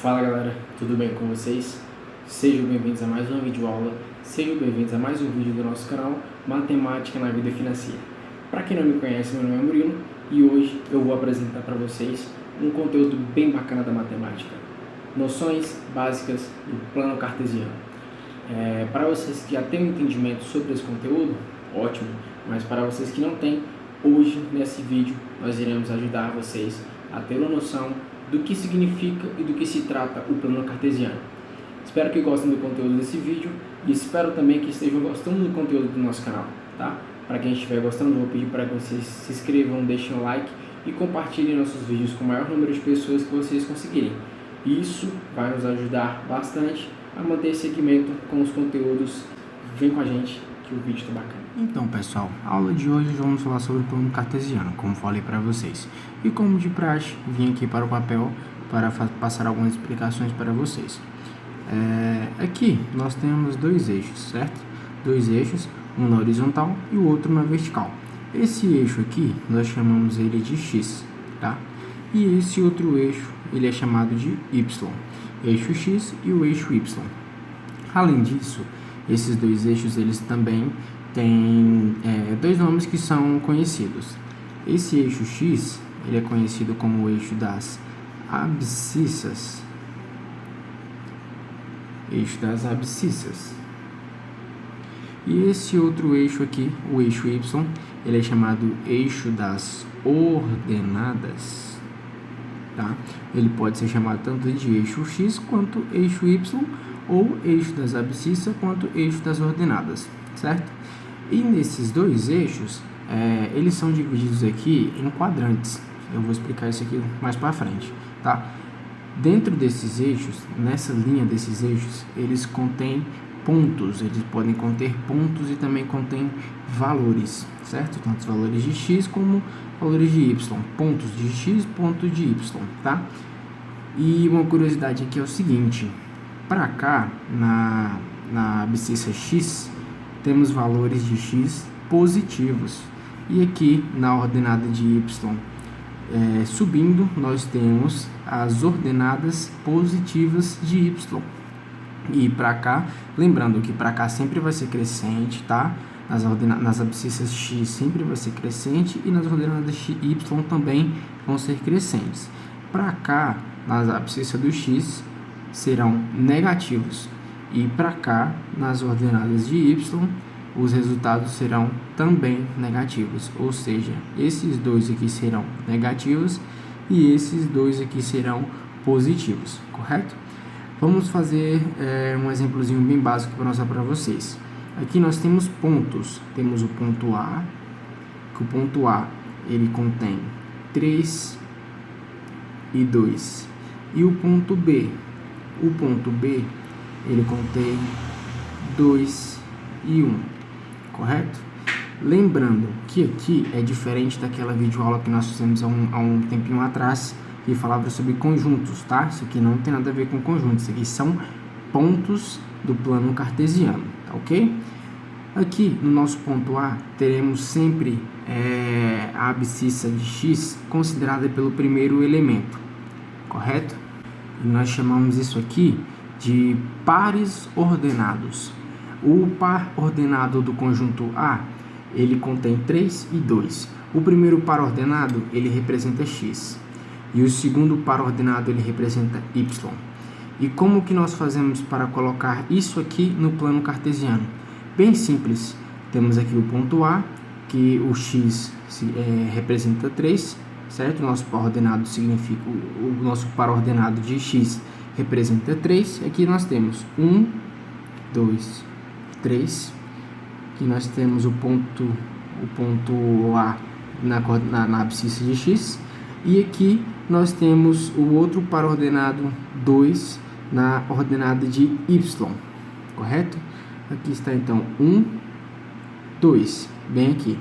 Fala galera, tudo bem com vocês? Sejam bem-vindos a mais uma videoaula, sejam bem-vindos a mais um vídeo do nosso canal Matemática na Vida Financeira. Para quem não me conhece, meu nome é Murilo e hoje eu vou apresentar para vocês um conteúdo bem bacana da matemática, noções básicas do plano cartesiano. Para vocês que já têm um entendimento sobre esse conteúdo, ótimo, mas para vocês que não têm, hoje nesse vídeo nós iremos ajudar vocês a ter uma noção do que significa e do que se trata o plano cartesiano. Espero que gostem do conteúdo desse vídeo e espero também que estejam gostando do conteúdo do nosso canal, tá? Para quem estiver gostando, vou pedir para que vocês se inscrevam, deixem um like e compartilhem nossos vídeos com o maior número de pessoas que vocês conseguirem. Isso vai nos ajudar bastante a manter esse segmento com os conteúdos. Vem com a gente que o vídeo está bacana. Então pessoal, a aula de hoje vamos falar sobre o plano cartesiano, como falei para vocês. E como de praxe, vim aqui para o papel para passar algumas explicações para vocês. Aqui nós temos dois eixos, certo? Dois eixos, um na horizontal e o outro na vertical. Esse eixo aqui, nós chamamos ele de X, tá? E esse outro eixo, ele é chamado de Y, eixo X e o eixo Y. Além disso, esses dois eixos, eles também têm dois nomes que são conhecidos. Esse eixo X, ele é conhecido como o eixo das abscissas. Eixo das abscissas. E esse outro eixo aqui, o eixo Y, ele é chamado eixo das ordenadas, tá? Ele pode ser chamado tanto de eixo X quanto eixo Y, ou eixo das abscissas quanto eixo das ordenadas, certo? E nesses dois eixos, eles são divididos aqui em quadrantes. Eu vou explicar isso aqui mais para frente, tá? Dentro desses eixos, nessa linha desses eixos, eles contêm pontos, eles podem conter pontos e também contêm valores, certo? Tanto os valores de X como valores de Y, pontos de X, pontos de Y, tá? E uma curiosidade aqui é o seguinte, para cá, na abscissa X, temos valores de X positivos, e aqui na ordenada de Y, subindo, nós temos as ordenadas positivas de Y. E para cá, lembrando que para cá sempre vai ser crescente, tá? Nas abscissas X sempre vai ser crescente e nas ordenadas Y também vão ser crescentes. Para cá, nas abscissas do X, serão negativos. E para cá, nas ordenadas de Y, os resultados serão também negativos. Ou seja, esses dois aqui serão negativos e esses dois aqui serão positivos, correto? Vamos fazer um exemplozinho bem básico para mostrar para vocês. Aqui nós temos pontos. Temos o ponto A, que o ponto A ele contém 3 e 2. E o ponto B ele contém 2 e 1, correto? Lembrando que aqui é diferente daquela videoaula que nós fizemos há um tempinho atrás, que falava sobre conjuntos, tá? Isso aqui não tem nada a ver com conjuntos, isso aqui são pontos do plano cartesiano, tá ok? Aqui no nosso ponto A, teremos sempre a abscissa de X considerada pelo primeiro elemento, correto? E nós chamamos isso aqui de pares ordenados. O par ordenado do conjunto A, ele contém 3 e 2. O primeiro par ordenado, ele representa X. E o segundo par ordenado, ele representa Y. E como que nós fazemos para colocar isso aqui no plano cartesiano? Bem simples. Temos aqui o ponto A, que o X representa 3, certo? O nosso par ordenado significa, o nosso par ordenado de X representa 3. Aqui nós temos 1, 2, 3. Aqui nós temos o ponto A na abscissa de X. E aqui nós temos o outro par ordenado 2 na ordenada de Y, correto? Aqui está então 1, 2, bem aqui.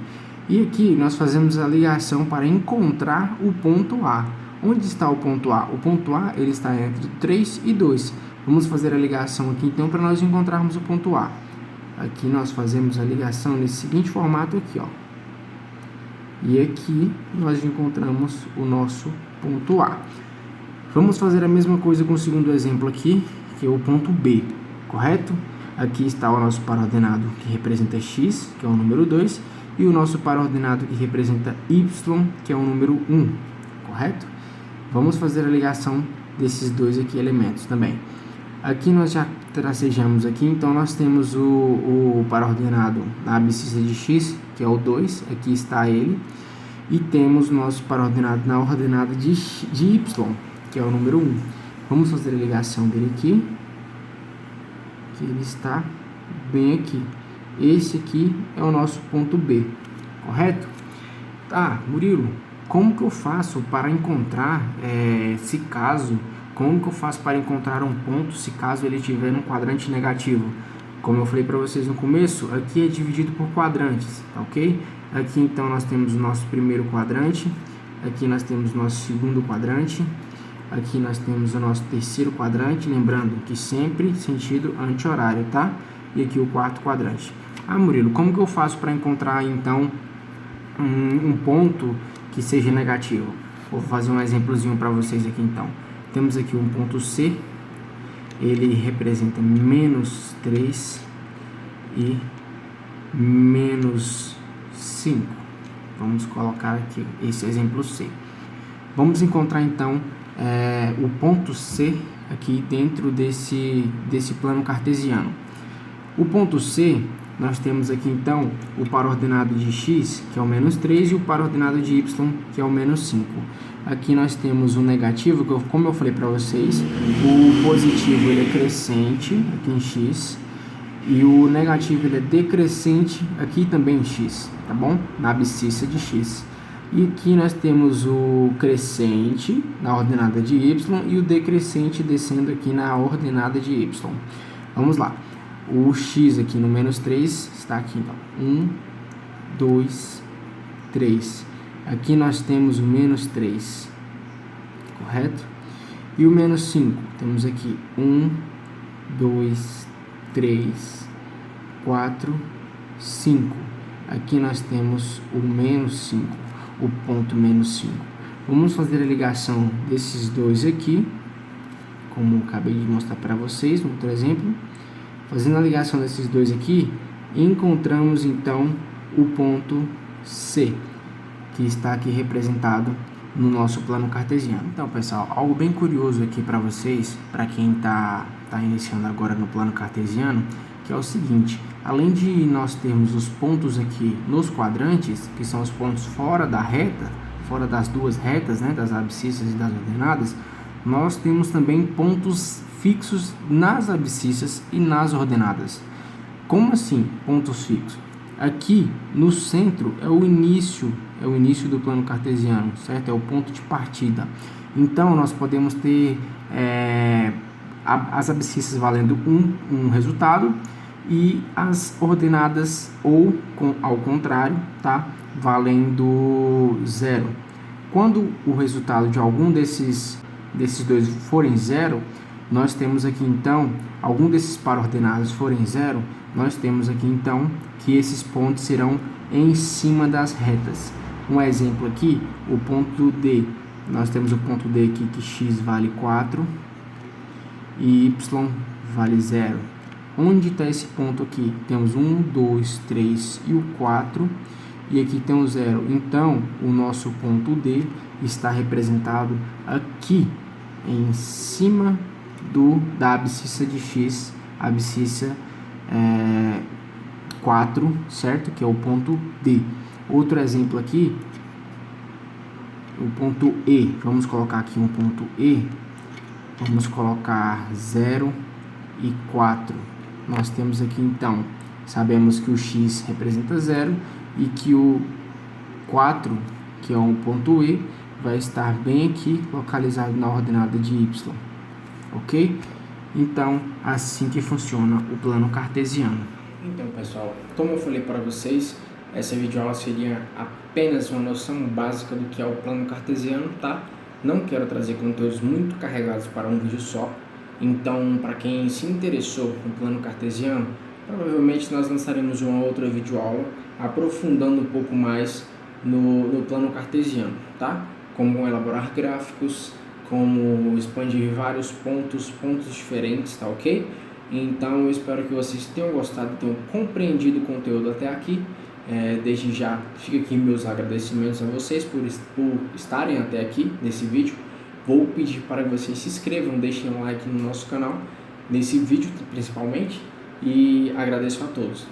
E aqui nós fazemos a ligação para encontrar o ponto A. Onde está o ponto A? O ponto A ele está entre 3 e 2. Vamos fazer a ligação aqui então para nós encontrarmos o ponto A. Aqui nós fazemos a ligação nesse seguinte formato aqui, ó. E aqui nós encontramos o nosso ponto A. Vamos fazer a mesma coisa com o segundo exemplo aqui, que é o ponto B, correto? Aqui está o nosso par ordenado que representa x, que é o número 2, e o nosso par ordenado que representa y, que é o número 1, correto? Vamos fazer a ligação desses dois aqui elementos também. Aqui nós já tracejamos aqui, então nós temos o par ordenado na abscissa de x, que é o 2, aqui está ele, e temos o nosso par ordenado na ordenada de y, que é o número 1. Vamos fazer a ligação dele aqui, que ele está bem aqui. Esse aqui é o nosso ponto B, correto? Tá, Murilo, como que eu faço para encontrar, como que eu faço para encontrar um ponto se caso ele estiver num quadrante negativo? Como eu falei para vocês no começo, aqui é dividido por quadrantes, tá ok? Aqui então nós temos o nosso primeiro quadrante, aqui nós temos o nosso segundo quadrante, aqui nós temos o nosso terceiro quadrante, lembrando que sempre sentido anti-horário, tá? E aqui o quarto quadrante. Ah, Murilo, como que eu faço para encontrar então um ponto que seja negativo? Vou fazer um exemplozinho para vocês aqui então. Temos aqui um ponto C, ele representa menos 3 e menos 5. Vamos colocar aqui esse exemplo C. Vamos encontrar então o ponto C aqui dentro desse plano cartesiano. O ponto C, nós temos aqui então o par ordenado de x, que é o menos 3, e o par ordenado de y, que é o menos 5. Aqui nós temos o negativo, que como eu falei para vocês, o positivo ele é crescente aqui em x, e o negativo ele é decrescente aqui também em x, tá bom? Na abscissa de x. E aqui nós temos o crescente na ordenada de y e o decrescente descendo aqui na ordenada de y. Vamos lá. O x aqui no menos 3 está aqui, então. 1, 2, 3. Aqui nós temos o menos 3, correto? E o menos 5, temos aqui 1, 2, 3, 4, 5. Aqui nós temos o menos 5, o ponto menos 5. Vamos fazer a ligação desses dois aqui, como eu acabei de mostrar para vocês, no outro exemplo. Fazendo a ligação desses dois aqui, encontramos então o ponto C, que está aqui representado no nosso plano cartesiano. Então, pessoal, algo bem curioso aqui para vocês, para quem está iniciando agora no plano cartesiano, que é o seguinte: além de nós termos os pontos aqui nos quadrantes, que são os pontos fora da reta, fora das duas retas, né, das abscissas e das ordenadas, nós temos também pontos fixos nas abscissas e nas ordenadas. Como assim, pontos fixos? Aqui no centro é o início do plano cartesiano, certo? É o ponto de partida. Então nós podemos ter as abscissas valendo um resultado e as ordenadas ou ao contrário, tá? Valendo 0. Quando o resultado de algum desses dois forem 0, nós temos aqui então, algum desses par ordenados forem 0, nós temos aqui então que esses pontos serão em cima das retas. Um exemplo aqui, o ponto D. Nós temos o ponto D aqui que x vale 4 e y vale 0. Onde está esse ponto aqui? Temos 1, 2, 3 e o 4, e aqui tem o 0. Então, o nosso ponto D está representado aqui, em cima da abscissa de x, abscissa 4, certo? Que é o ponto D. Outro exemplo aqui, o ponto E. Vamos colocar aqui um ponto E. Vamos colocar 0 e 4. Nós temos aqui então, sabemos que o x representa 0 e que o 4, que é um ponto E, vai estar bem aqui, localizado na ordenada de y. Ok? Então, assim que funciona o plano cartesiano. Então, pessoal, como eu falei para vocês, essa videoaula seria apenas uma noção básica do que é o plano cartesiano, tá? Não quero trazer conteúdos muito carregados para um vídeo só. Então, para quem se interessou no plano cartesiano, provavelmente nós lançaremos uma outra videoaula aprofundando um pouco mais no plano cartesiano, tá? Como elaborar gráficos, como expandir vários pontos diferentes, tá ok? Então eu espero que vocês tenham gostado, tenham compreendido o conteúdo até aqui. Desde já fica aqui meus agradecimentos a vocês por estarem até aqui nesse vídeo. Vou pedir para que vocês se inscrevam, deixem um like no nosso canal, nesse vídeo principalmente, e agradeço a todos.